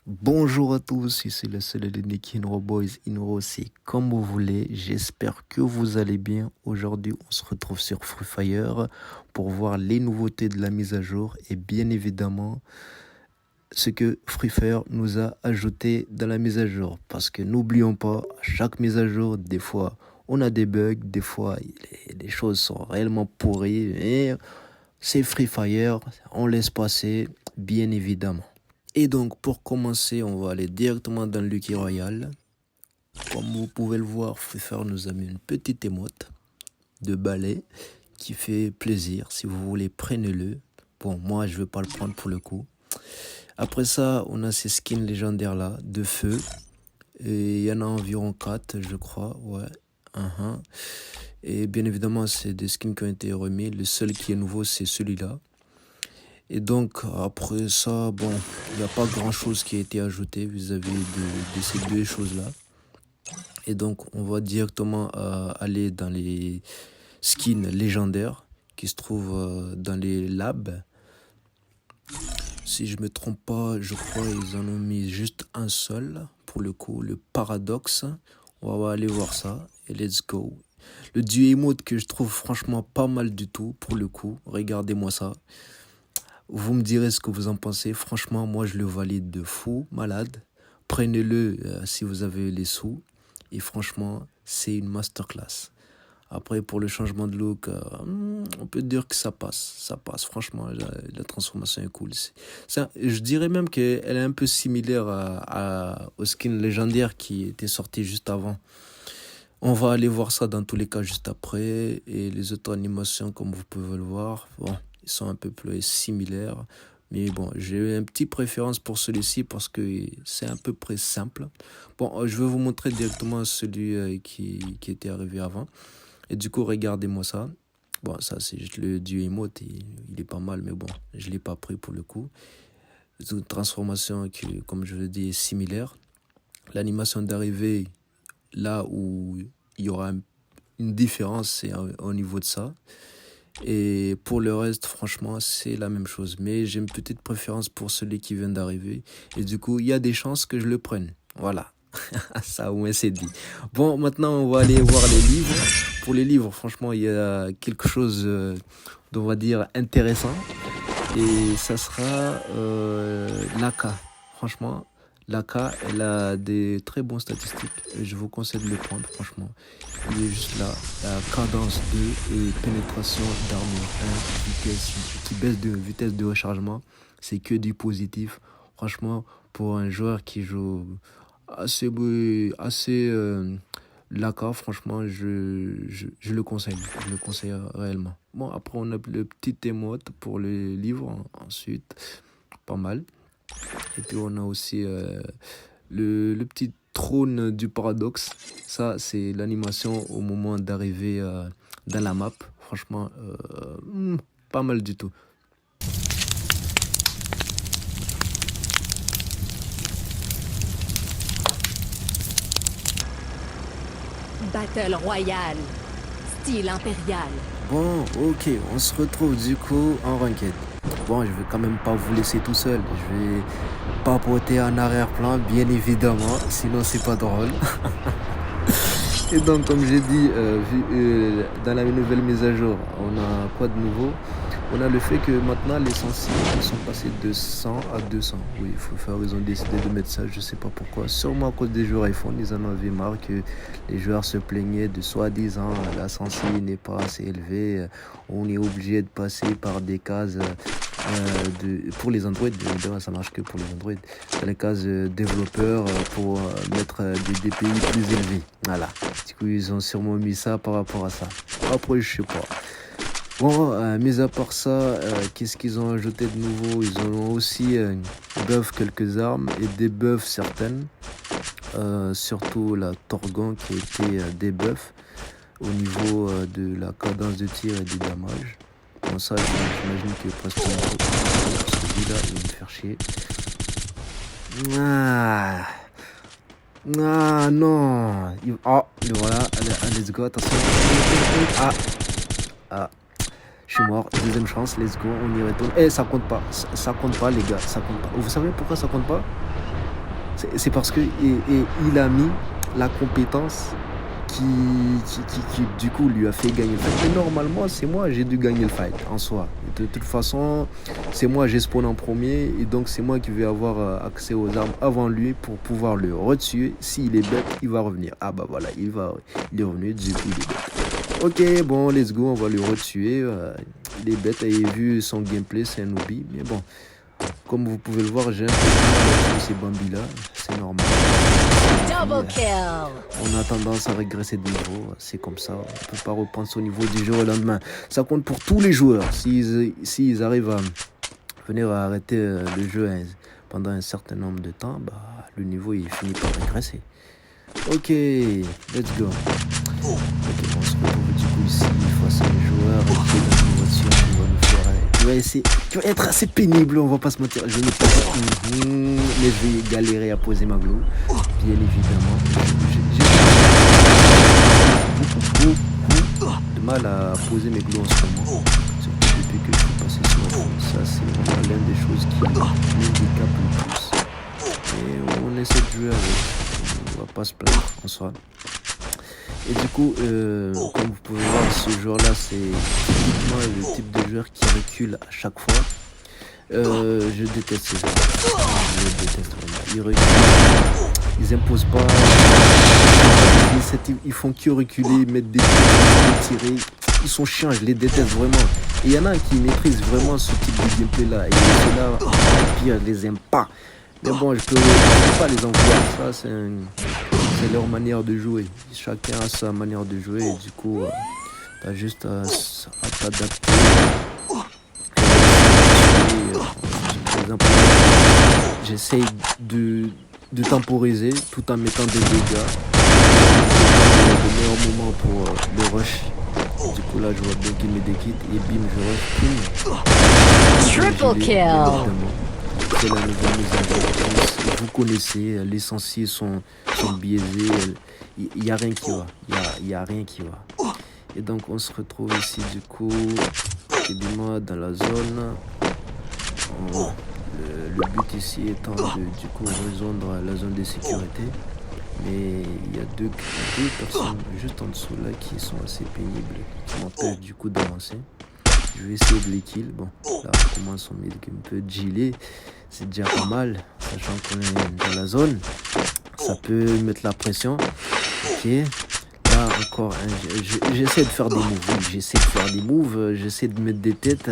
Bonjour à tous, ici le seul et l'unique Inro Boys, Inro, c'est comme vous voulez. J'espère que vous allez bien. Aujourd'hui, on se retrouve sur Free Fire pour voir les nouveautés de la mise à jour et bien évidemment ce que Free Fire nous a ajouté dans la mise à jour. Parce que n'oublions pas, à chaque mise à jour, des fois on a des bugs, des fois les choses sont réellement pourries, et c'est Free Fire, on laisse passer, bien évidemment. Et donc pour commencer, on va aller directement dans le Lucky Royale. Comme vous pouvez le voir, Free Fire nous a mis une petite émote de balai qui fait plaisir. Si vous voulez, prenez-le. Bon, moi je vais pas le prendre pour le coup. Après ça, on a ces skins légendaires là, de feu. Et il y en a environ 4, je crois. Ouais. Et bien évidemment, c'est des skins qui ont été remis. Le seul qui est nouveau, c'est celui-là. Et donc, après ça, bon, il n'y a pas grand-chose qui a été ajouté vis-à-vis de ces deux choses-là. Et donc, on va directement aller dans les skins légendaires qui se trouvent dans les labs. Si je me trompe pas, je crois qu'ils en ont mis juste un seul, pour le coup, le Paradoxe. On va aller voir ça, et let's go. Le duo emote que je trouve franchement pas mal du tout, pour le coup. Regardez-moi ça. Vous me direz ce que vous en pensez. Franchement, moi, je le valide de fou, malade. Prenez-le si vous avez les sous. Et franchement, c'est une masterclass. Après, pour le changement de look, on peut dire que ça passe. Ça passe, franchement, la transformation est cool. Je dirais même qu'elle est un peu similaire au skin légendaire qui était sorti juste avant. On va aller voir ça dans tous les cas juste après. Et les autres animations, comme vous pouvez le voir, bon, ils sont un peu plus similaires. Mais bon, j'ai une petite préférence pour celui-ci parce que c'est à peu près simple. Bon, je vais vous montrer directement celui qui était arrivé avant. Et du coup, regardez-moi ça. Bon, ça, c'est juste le duo emote. Il est pas mal, mais bon, je ne l'ai pas pris pour le coup. C'est une transformation qui, comme je le dis, est similaire. L'animation d'arrivée, là où il y aura une différence, c'est au niveau de ça. Et pour le reste, franchement, c'est la même chose. Mais j'ai une petite préférence pour celui qui vient d'arriver. Et du coup, il y a des chances que je le prenne. Voilà. Ça, au moins, c'est dit. Bon, maintenant, on va aller voir les livres. Pour les livres, franchement, il y a quelque chose, on va dire, intéressant. Et ça sera l'AK. Franchement, l'AK, elle a des très bonnes statistiques. Et je vous conseille de le prendre, franchement. Il est juste là. La cadence 2 et pénétration d'armure 1, qui baisse de vitesse de rechargement. C'est que du positif. Franchement, pour un joueur qui joue assez l'AK, franchement, je le conseille. Je le conseille réellement. Bon, après, on a le petit émote pour les livres. Ensuite, pas mal. Et puis, on a aussi le petit trône du paradoxe. Ça, c'est l'animation au moment d'arriver dans la map. Franchement, pas mal du tout. Battle Royale, style impérial. Bon, ok, on se retrouve du coup en ranked. Bon, je vais quand même pas vous laisser tout seul. Je vais papoter en arrière-plan, bien évidemment, sinon c'est pas drôle. Et donc, comme j'ai dit, dans la nouvelle mise à jour, on a quoi de nouveau? On a le fait que maintenant les sensibles sont passés de 100 à 200. Oui, il faut faire, ils ont décidé de mettre ça, je sais pas pourquoi. Sûrement à cause des joueurs iPhone, ils en avaient marre que les joueurs se plaignaient de soi-disant la sensibilité n'est pas assez élevée. On est obligé de passer par des cases pour les Android, évidemment ça marche que pour les Android. Dans les cases développeurs pour mettre des DPI plus élevés. Voilà. Du coup, ils ont sûrement mis ça par rapport à ça. Après, je sais pas. Bon, mis à part ça, qu'est-ce qu'ils ont ajouté de nouveau? Ils ont aussi buff quelques armes et debuff certaines. Surtout la Torgan qui a été debuff au niveau de la cadence de tir et du damage. Bon, ça, j'imagine que presque celui-là, il va me faire chier. Ah non. Et voilà, allez, let's go, attention. Ah. Je suis mort, deuxième chance, let's go, on y retourne. Ça compte pas, ça compte pas les gars, ça compte pas. Vous savez pourquoi ça compte pas? C'est parce que il a mis la compétence qui, du coup lui a fait gagner le fight. Mais normalement, c'est moi, j'ai dû gagner le fight en soi. De toute façon, c'est moi, j'ai spawn en premier et donc c'est moi qui vais avoir accès aux armes avant lui pour pouvoir le retuer. S'il est bête, il va revenir. Ah bah voilà, il est revenu, du coup il est bête. Ok, bon, let's go, on va le retuer. Il est bête, et vu son gameplay, c'est un oubli. Mais bon, comme vous pouvez le voir, j'ai un peu de mal avec ces Bambi là, c'est normal. Double kill. On a tendance à régresser de niveau, c'est comme ça, on ne peut pas reprendre son niveau du jour au lendemain. Ça compte pour tous les joueurs, s'ils arrivent à venir à arrêter le jeu pendant un certain nombre de temps, bah, le niveau il finit par régresser. Ok, let's go. Ok, on se retrouve du coup ici face à les joueurs qui est dans une voiture qui va nous faire... qui va être assez pénible, on va pas se mentir. Je ne peux pas... mais je vais galérer à poser ma glue, bien évidemment. J'ai beaucoup de mal à poser mes glues en ce moment. Surtout depuis que je suis passé sur la route. Ça, c'est vraiment l'une des choses qui m'handicape le plus. Et on essaie de jouer avec. On va pas se plaindre en soi. Et du coup, comme vous pouvez voir, ce joueur-là, c'est typiquement le type de joueur qui recule à chaque fois. Je déteste ces joueurs. Je déteste vraiment. Ils reculent, ils imposent pas. Ils font que reculer, ils mettent des tirs, tirer. Ils sont chiants, je les déteste vraiment. Et il y en a qui maîtrisent vraiment ce type de gameplay-là. Et ceux-là, pire, je les aime pas. Mais bon, je peux pas les envoyer. Ça, c'est leur manière de jouer. Chacun a sa manière de jouer. Et du coup, t'as juste à t'adapter. Par exemple, j'essaye de temporiser tout en mettant des dégâts. Le meilleur moment pour le rush. Du coup, là, je vois bien qu'il met des kits. Et bim, je rush. Triple kill. C'est la nouvelle mise à jour. Vous connaissez, les sentiers sont biaisés. Il n'y a rien qui va. Il y a rien qui va. Et donc, on se retrouve ici, du coup, quasiment dans la zone. Le but ici étant de, du coup, rejoindre la zone de sécurité. Mais il y a deux personnes juste en dessous là qui sont assez pénibles, qui m'empêchent du coup d'avancer. Je vais essayer de les kill. Bon, là on commence, on met un peu de gilet. C'est déjà pas mal, sachant qu'on est dans la zone. Ça peut mettre la pression. Ok. Là encore, j'essaie de faire des moves. Oui, j'essaie de faire des moves. J'essaie de mettre des têtes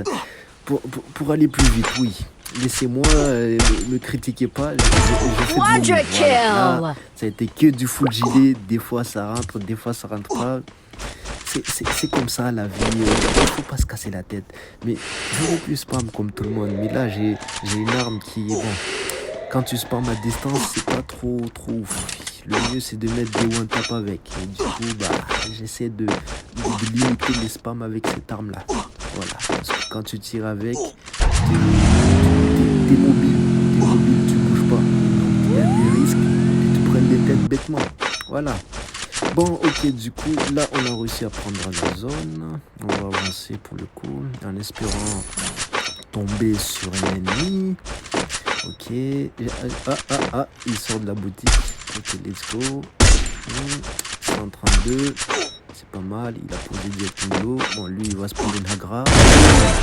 pour aller plus vite. Oui. Laissez-moi, me critiquez pas. Je fais de mon mieux. Là, ça a été que du full gilet. Des fois ça rentre, des fois ça rentre pas. C'est comme ça la vie, il faut pas se casser la tête. Mais j'aurais pu spam comme tout le monde. Mais là j'ai une arme qui, bon, quand tu spam à distance, c'est pas trop ouf. Le mieux c'est de mettre des one tap avec. Et du coup, bah, j'essaie de limiter les spams avec cette arme là. Voilà, parce que quand tu tires avec, t'es mobile, tu bouges pas. Il y a des risques que tu prennes des têtes bêtement. Voilà. Bon, ok, du coup, là, on a réussi à prendre la zone. On va avancer pour le coup, en espérant tomber sur un ennemi. Ok. Il sort de la boutique. Ok, let's go. 132. C'est pas mal, il a posé directement l'eau. Bon, lui, il va se prendre une hagra.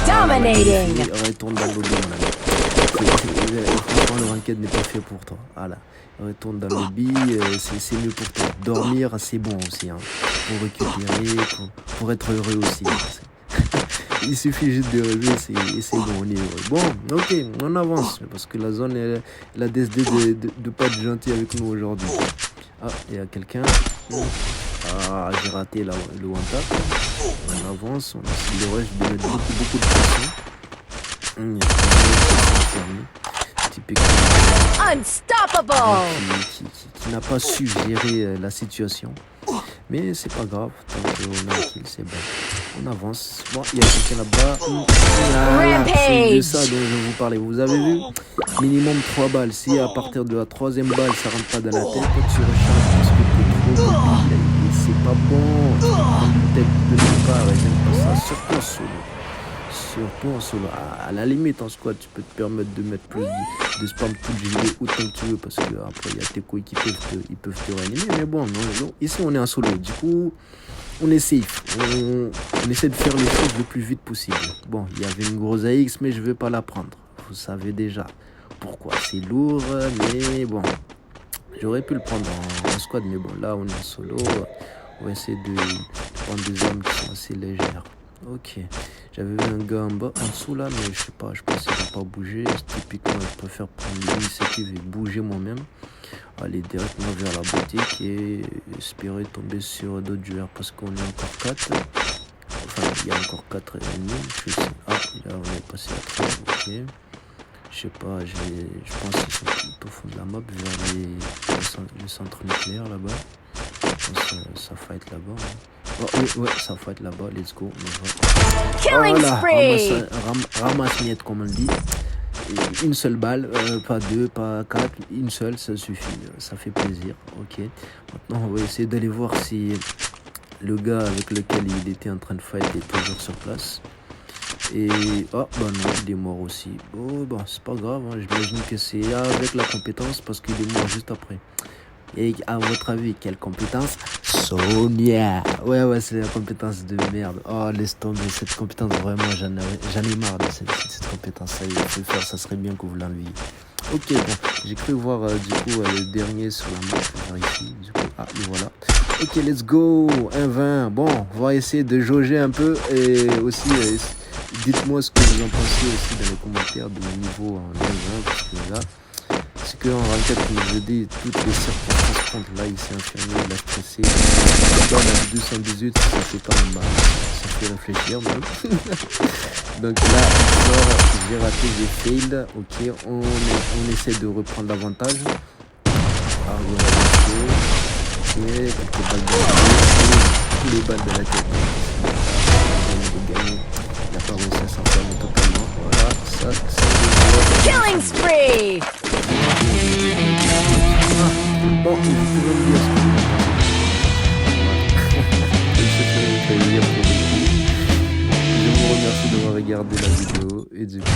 Dominating. Il retourne dans l'eau, mon ami. Franchement, le ranked n'est pas fait pour toi. Voilà. Il retourne dans le lobby, c'est mieux pour toi. Dormir, c'est bon aussi. Hein. Pour récupérer, pour être heureux aussi. Il suffit juste de relever et c'est bon, on est heureux. Bon, ok, on avance. Parce que la zone, elle a décidé de pas être gentil avec nous aujourd'hui. Ah, il y a quelqu'un. Ah, j'ai raté le one tap. On avance, on essaie de rush de mettre beaucoup de pression. Unstoppable. Qui n'a pas su gérer la situation. Mais c'est pas grave, tant qu'on a un kill, c'est bon. On avance. Bon, il y a quelqu'un là-bas. C'est de ça dont je vous parlais. Vous avez vu? Minimum 3 balles. Si à partir de la 3e balle, ça rentre pas dans la tête, tu recharges parce que t'es trop mobile. Et c'est pas bon. Tu prends une tête de nulle part. J'aime pas ça, surtout en solo. Surtout en solo. À la limite, en squad, tu peux te permettre de mettre plus de spam tout le gilet autant que tu veux parce que après, il y a tes coéquipiers qui peuvent te réanimer. Mais bon, non, ici, on est en solo. Du coup, on est safe. On essaie de faire les choses le plus vite possible. Bon, il y avait une grosse AX, mais je vais pas la prendre. Vous savez déjà pourquoi. C'est lourd, mais bon. J'aurais pu le prendre en squad, mais bon, là, on est en solo. On va essayer de prendre des armes qui sont assez légères. Ok. J'avais vu un gars en dessous là, mais je sais pas, je pense qu'il va pas bouger. Typiquement, je préfère prendre l'initiative et bouger moi-même. Aller directement vers la boutique et espérer tomber sur d'autres joueurs parce qu'on est encore 4. Enfin, il y a encore 4 ennemis. Ah, là, on est passé à 3. Ok. Je sais pas, je pense qu'ils sont tout au fond de la map vers le centre nucléaire là-bas. Ça fight là-bas. Hein. Oh, oui, ouais, ça fight là-bas. Let's go. Killing spree. Ramasse miette comme on dit. Et une seule balle, pas deux, pas quatre, une seule, ça suffit. Ça fait plaisir. Ok. Maintenant, on va essayer d'aller voir si le gars avec lequel il était en train de fight est toujours sur place. Et oh bah non, il est mort aussi. Oh bah c'est pas grave, hein. J'imagine que c'est avec la compétence parce qu'il est mort juste après. Et à votre avis, quelle compétence? Sonia. Ouais, c'est la compétence de merde. Oh, laisse tomber cette compétence, vraiment, j'en ai marre de cette compétence. Ça y est, faut le faire, ça serait bien que vous l'enleviez. Ok, bon, j'ai cru voir du coup le dernier sur la map vers ici. Du coup, le voilà. Ok, let's go. 1-20. Bon, on va essayer de jauger un peu et aussi dites-moi ce que vous en pensez aussi dans les commentaires de mon niveau en 1-20 parce que là. C'est qu'en raquette, comme je dis, toutes les circonstances comptent. Là, il s'est infirmé, il a stressé. Dans la 218, ça fait quand même mal. Ça fait réfléchir même. Donc là, il sort, j'ai raté, j'ai failed. Ok, on essaie de reprendre l'avantage. Ah, voilà, ok, quelques balles de la tête. Tous les balles de la tête. Il a gagné. Il n'a pas réussi à s'enfermer totalement. Voilà, ça Killing spree. Bon, vous pouvez me dire ce que je vous remercie d'avoir regardé la vidéo et du coup